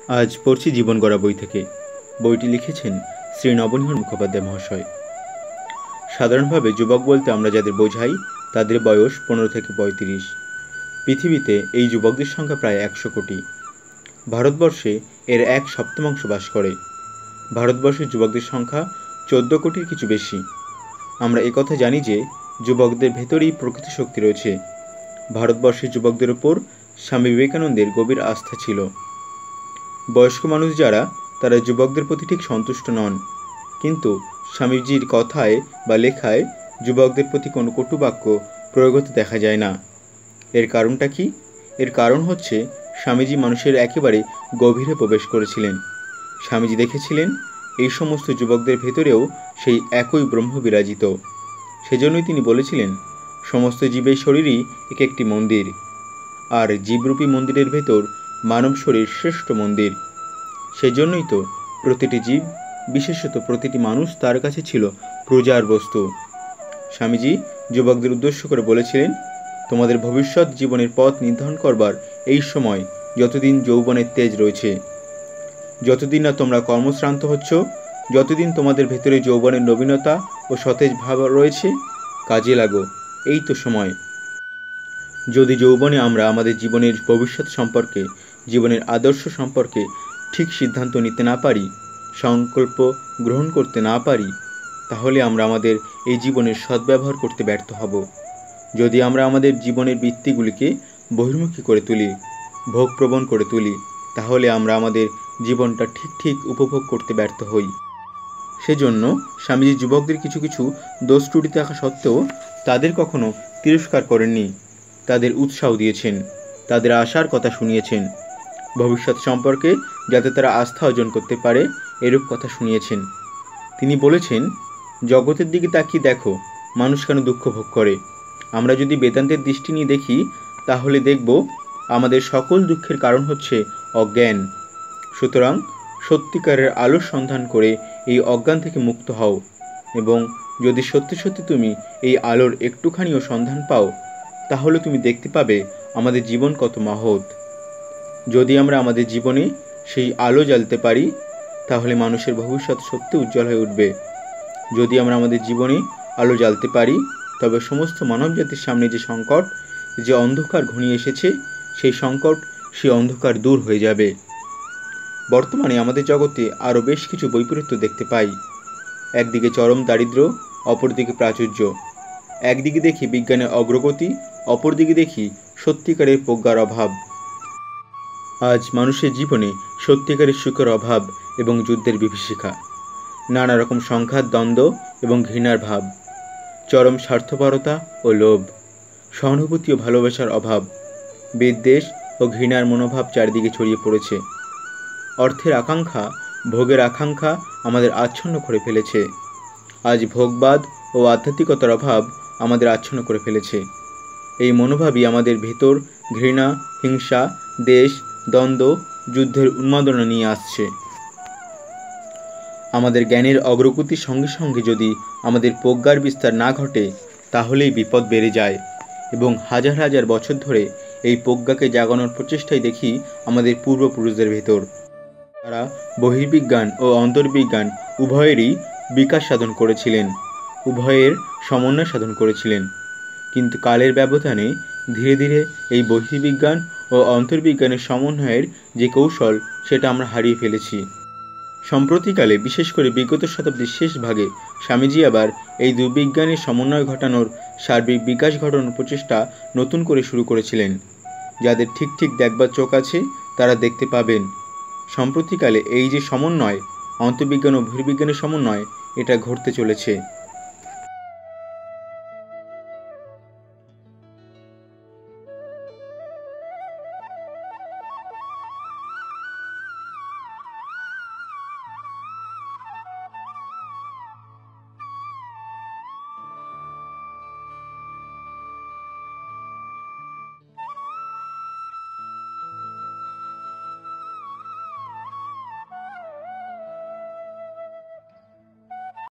আজ পড়ছি জীবন গড়া বই থেকে। বইটি লিখেছেন শ্রী নবনীহর মুখোপাধ্যায় মহাশয়। সাধারণভাবে যুবক বলতে আমরা যাদের বোঝাই তাদের বয়স 15 থেকে 35। পৃথিবীতে এই যুবকদের সংখ্যা প্রায় 100 কোটি। ভারতবর্ষে এর 1/7 বাস করে। ভারতবর্ষের যুবকদের সংখ্যা 14 কোটির কিছু বেশি। আমরা একথা জানি যে যুবকদের ভেতরেই প্রকৃত শক্তি রয়েছে। ভারতবর্ষের যুবকদের ওপর স্বামী বিবেকানন্দের গভীর আস্থা ছিল। বয়স্ক মানুষ যারা, তারা যুবকদের প্রতি ঠিক সন্তুষ্ট নন, কিন্তু স্বামীজির কথায় বা লেখায় যুবকদের প্রতি কোনো কটুবাক্য প্রয়োগ হতে দেখা যায় না। এর কারণটা কি? এর কারণ হচ্ছে স্বামীজি মানুষের একেবারে গভীরে প্রবেশ করেছিলেন। স্বামীজি দেখেছিলেন এই সমস্ত যুবকদের ভেতরেও সেই একই ব্রহ্ম বিরাজিত। সেজন্যই তিনি বলেছিলেন, সমস্ত জীবের শরীরই এক একটি মন্দির, আর জীবরূপী মন্দিরের ভেতর মানব শরীর শ্রেষ্ঠ মন্দির। সেজন্যই তো প্রতিটি জীব, বিশেষত প্রতিটি মানুষ তার কাছে ছিল পূজার বস্তু। স্বামীজি যুবকদের উদ্দেশ্য করে বলেছিলেন, তোমাদের ভবিষ্যৎ জীবনের পথ নির্ধারণ করবার এই সময়, যতদিন যৌবনের তেজ রয়েছে, যতদিন না তোমরা কর্মশ্রান্ত হচ্ছ, যতদিন তোমাদের ভেতরে যৌবনের নবীনতা ও সতেজ ভাব রয়েছে, কাজে লাগো। এই তো সময়। যদি যৌবনে আমরা আমাদের জীবনের ভবিষ্যৎ সম্পর্কে, জীবনের আদর্শ সম্পর্কে ঠিক সিদ্ধান্ত নিতে না পারি, সংকল্প গ্রহণ করতে না পারি, তাহলে আমরা আমাদের এই জীবনের সদ্ব্যবহার করতে ব্যর্থ হব। যদি আমরা আমাদের জীবনের বৃত্তিগুলিকে বহির্মুখী করে তুলি, ভোগপ্রবণ করে তুলি, তাহলে আমরা আমাদের জীবনটা ঠিক উপভোগ করতে ব্যর্থ হই। সেজন্য স্বামীজি যুবকদের কিছু কিছু দোষ ত্রুটি থাকা সত্ত্বেও তাদের কখনো তিরস্কার করেননি। তাদের উৎসাহ দিয়েছেন, তাদের আশার কথা শুনিয়েছেন, ভবিষ্যৎ সম্পর্কে যাতে তারা আস্থা অর্জন করতে পারে এরূপ কথা শুনিয়েছেন। তিনি বলেছেন, জগতের দিকে তাকিয়ে দেখো, মানুষ কেন দুঃখ ভোগ করে। আমরা যদি বেদান্তের দৃষ্টি নিয়ে দেখি, তাহলে দেখব আমাদের সকল দুঃখের কারণ হচ্ছে অজ্ঞান। সুতরাং সত্যিকারের আলোর সন্ধান করে এই অজ্ঞান থেকে মুক্ত হও, এবং যদি সত্যি সত্যি তুমি এই আলোর একটুখানিও সন্ধান পাও, তাহলে তুমি দেখতে পাবে আমাদের জীবন কত মহৎ। যদি আমরা আমাদের জীবনে সেই আলো জ্বালতে পারি, তাহলে মানুষের ভবিষ্যৎ সত্যি উজ্জ্বল হয়ে উঠবে। যদি আমরা আমাদের জীবনে আলো জ্বালতে পারি, তবে সমস্ত মানবজাতির সামনে যে সংকট, যে অন্ধকার ঘনিয়ে এসেছে, সেই সংকট, সেই অন্ধকার দূর হয়ে যাবে। বর্তমানে আমাদের জগতে আরও বেশ কিছু বৈপরীত্য দেখতে পাই। একদিকে চরম দারিদ্র্য, অপরদিকে প্রাচুর্য। একদিকে দেখি বিজ্ঞানের অগ্রগতি, অপরদিকে দেখি সত্যিকারের প্রজ্ঞার অভাব। আজ মানুষের জীবনে সত্যিকারের সুখের অভাব এবং যুদ্ধের বিভীষিকা, নানা রকম সংঘাত, দ্বন্দ্ব এবং ঘৃণার ভাব, চরম স্বার্থপরতা ও লোভ, সহানুভূতি ও ভালোবাসার অভাব, বিদ্বেষ ও ঘৃণার মনোভাব চারিদিকে ছড়িয়ে পড়েছে। অর্থের আকাঙ্ক্ষা, ভোগের আকাঙ্ক্ষা আমাদের আচ্ছন্ন করে ফেলেছে। আজ ভোগবাদ ও আধ্যাত্মিকতার অভাব আমাদের আচ্ছন্ন করে ফেলেছে। এই মনোভাবই আমাদের ভেতর ঘৃণা, হিংসা, দেশ, দ্বন্দ্ব, যুদ্ধের উন্মাদনা নিয়ে আসছে। আমাদের জ্ঞানের অগ্রগতির সঙ্গে সঙ্গে যদি আমাদের প্রজ্ঞার বিস্তার না ঘটে, তাহলেই বিপদ বেড়ে যায়, এবং হাজার হাজার বছর ধরে এই প্রজ্ঞাকে জাগানোর প্রচেষ্টাই দেখি আমাদের পূর্বপুরুষদের ভেতর। তারা বহির্বিজ্ঞান ও অন্তর্বিজ্ঞান উভয়েরই বিকাশ সাধন করেছিলেন, উভয়ের সমন্বয় সাধন করেছিলেন। কিন্তু কালের ব্যবধানে ধীরে ধীরে এই বহির্বিজ্ঞান ও অন্তর্বিজ্ঞানের সমন্বয়ের যে কৌশল, সেটা আমরা হারিয়ে ফেলেছি। সম্প্রতিকালে, বিশেষ করে বিগত শতাব্দীর শেষ ভাগে, স্বামীজি আবার এই দুর্বিজ্ঞানের সমন্বয় ঘটানোর, সার্বিক বিকাশ ঘটানোর প্রচেষ্টা নতুন করে শুরু করেছিলেন। যাদের ঠিক দেখবার চোখ আছে, তারা দেখতে পাবেন সম্প্রতিকালে এই যে সমন্বয়, অন্তর্বিজ্ঞান ও বহির্বিজ্ঞানের সমন্বয়, এটা ঘটতে চলেছে।